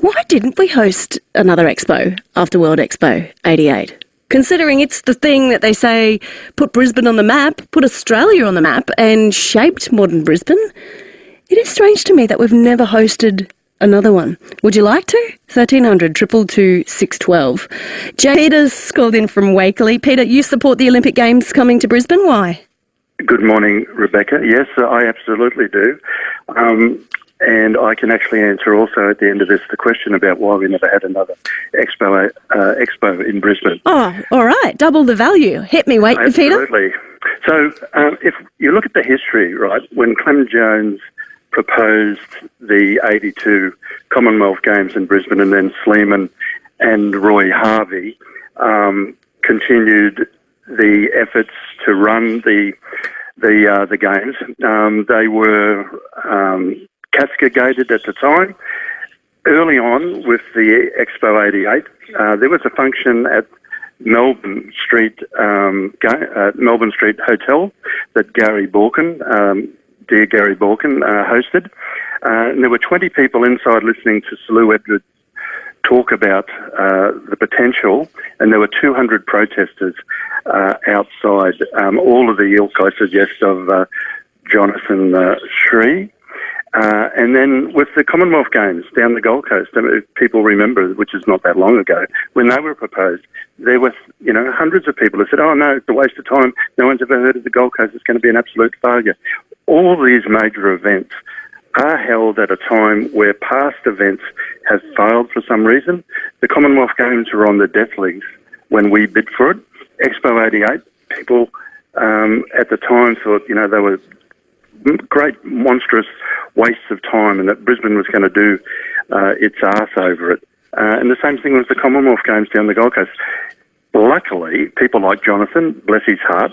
Why didn't we host another expo after World Expo 88? Considering it's the thing that they say put Brisbane on the map, put Australia on the map and shaped modern Brisbane, it is strange to me that we've never hosted another one. Would you like to? 1300 222 612. Peter's called in from Wakeley. Peter, you support the Olympic Games coming to Brisbane. Why? Good morning, Rebecca. Yes, I absolutely do. And I can actually answer also at the end of this the question about why we never had another expo in Brisbane. Oh, all right. Double the value. Hit me, Peter. Absolutely. So if you look at the history, right, when Clem Jones proposed the 82 Commonwealth Games in Brisbane, and then Sleeman and Roy Harvey continued the efforts to run the games. They were castigated at the time. Early on with the Expo 88, there was a function at Melbourne Street Hotel that Gary Borkin, dear Gary Borkin, hosted. And there were 20 people inside listening to Sir Lou Edwards talk about the potential, and there were 200 protesters outside, all of the ilk, I suggest, of Jonathan Shree. And then with the Commonwealth Games down the Gold Coast, people remember, which is not that long ago, when they were proposed, there were, hundreds of people who said, oh no, it's a waste of time, no one's ever heard of the Gold Coast, it's going to be an absolute failure. All these major events are held at a time where past events have failed for some reason. The Commonwealth Games were on the death list when we bid for it. Expo 88, people at the time thought, they were great, monstrous wastes of time, and that Brisbane was going to do its arse over it. And the same thing with the Commonwealth Games down the Gold Coast. Luckily, people like Jonathan, bless his heart,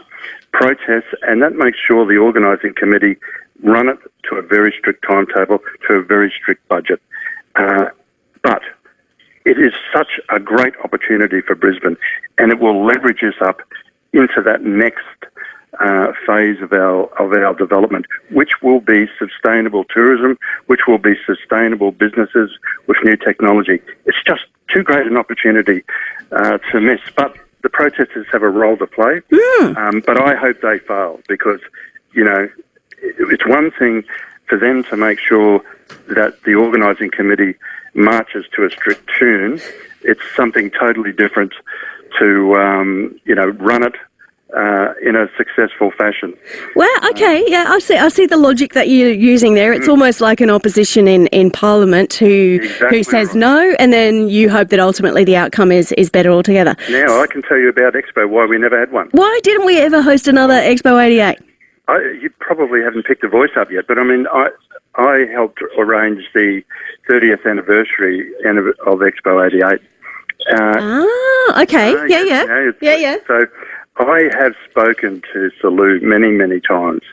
protest, and that makes sure the organising committee run it to a very strict timetable, to a very strict budget. But it is such a great opportunity for Brisbane, and it will leverage us up into that next phase of our development, which will be sustainable tourism, which will be sustainable businesses with new technology. It's just too great an opportunity to miss. But the protesters have a role to play. But I hope they fail, because, it's one thing for them to make sure that the organising committee marches to a strict tune. It's something totally different to, run it in a successful fashion. Well, okay, yeah, I see the logic that you're using there. It's almost like an opposition in Parliament who says right. no, and then you hope that ultimately the outcome is better altogether. Now, I can tell you about Expo, why we never had one. Why didn't we ever host another Expo 88? You probably haven't picked a voice up yet, but I helped arrange the 30th anniversary of Expo 88. Okay, yeah. So I have spoken to Sir Lou many, many times,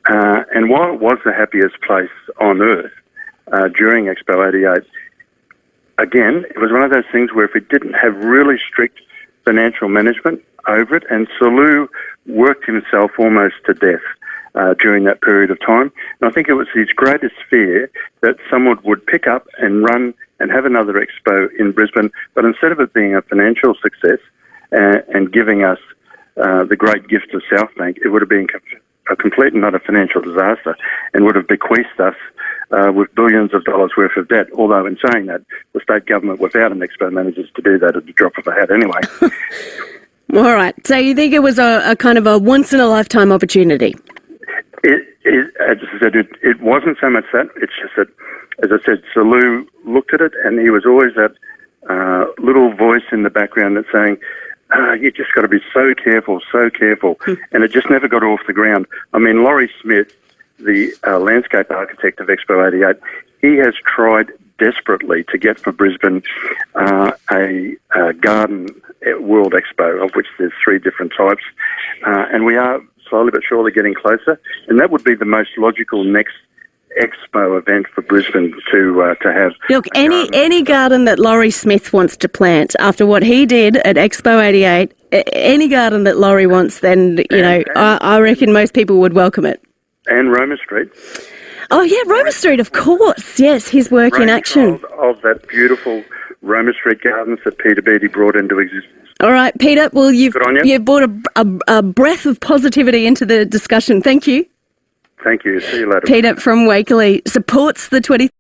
and while it was the happiest place on earth during Expo 88, again, it was one of those things where if it didn't have really strict financial management over it, and Sir Lou worked himself almost to death during that period of time. And I think it was his greatest fear that someone would pick up and run and have another expo in Brisbane, but instead of it being a financial success and giving us the great gift of South Bank, it would have been a complete and utter financial disaster, and would have bequeathed us with billions of dollars worth of debt. Although in saying that, the state government without an expo manages to do that at the drop of a hat anyway. All right. So you think it was a kind of a once-in-a-lifetime opportunity? As I said, it wasn't so much that. It's just that, as I said, Sir Lou looked at it, and he was always that little voice in the background that's saying, you just got to be so careful. And it just never got off the ground. I mean, Lawrie Smith, the landscape architect of Expo 88, he has tried desperately to get for Brisbane a Garden World Expo, of which there's 3 different types. And we are slowly but surely getting closer. And that would be the most logical next expo event for Brisbane to have. Look, any garden that Lawrie Smith wants to plant after what he did at Expo 88, any garden that Lawrie wants, then, I reckon most people would welcome it. And Roma Street. Oh, yeah, Roma Street, of course. Yes, his work in action. Of that beautiful Roma Street Gardens that Peter Beattie brought into existence. All right, Peter, well, you've brought a breath of positivity into the discussion. Thank you. Thank you. See you later. Peter from Wakeley supports the 20